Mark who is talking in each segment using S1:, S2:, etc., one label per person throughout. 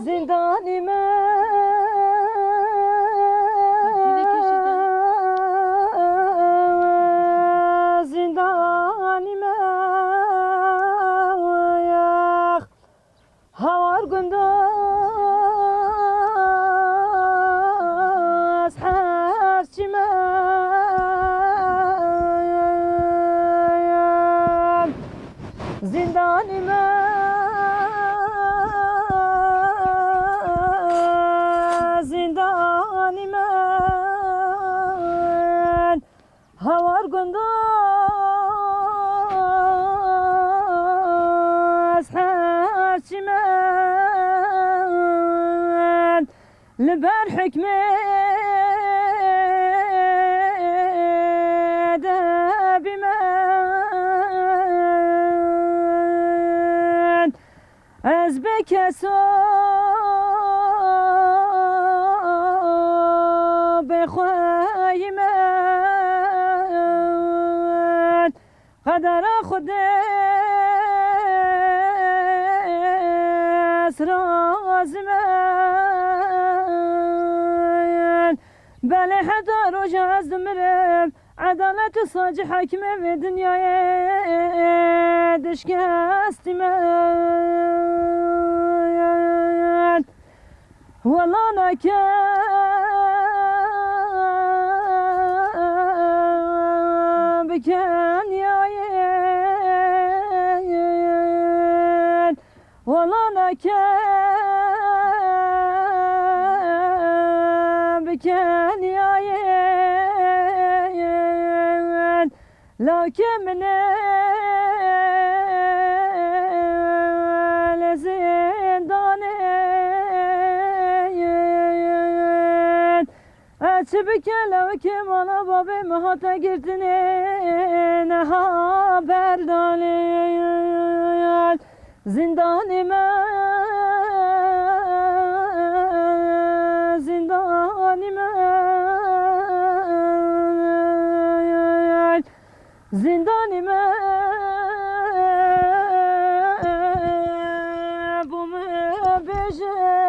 S1: زندانی من زندانی من هوار گنداز هرچی من زندانی من زندانی من هوار گنداز هرچی من لبر حکمه دبی من از بکسا بخوای من قدر خود راز من بله حدا روش از دمرم عدالت ساج حاکمه به دنیای دشکستی من والله نکن بکن یاین والله نکن بکن یاین لکن من چه بکلو که مالا بابه مهاتا گردنه نها بردانه زندان من زندان من زندان من بوم بشه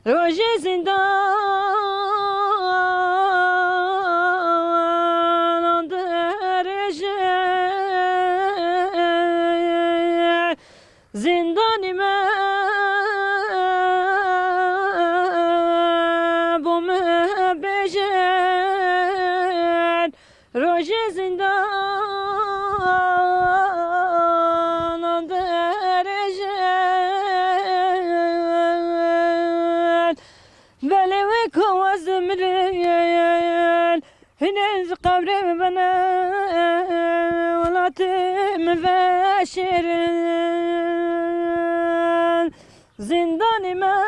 S1: روز زندان درجه زندانی من بوم بجن روز زندان درجه بله وكواز مريان هنا قبر بنا ولا مباشر زندان ما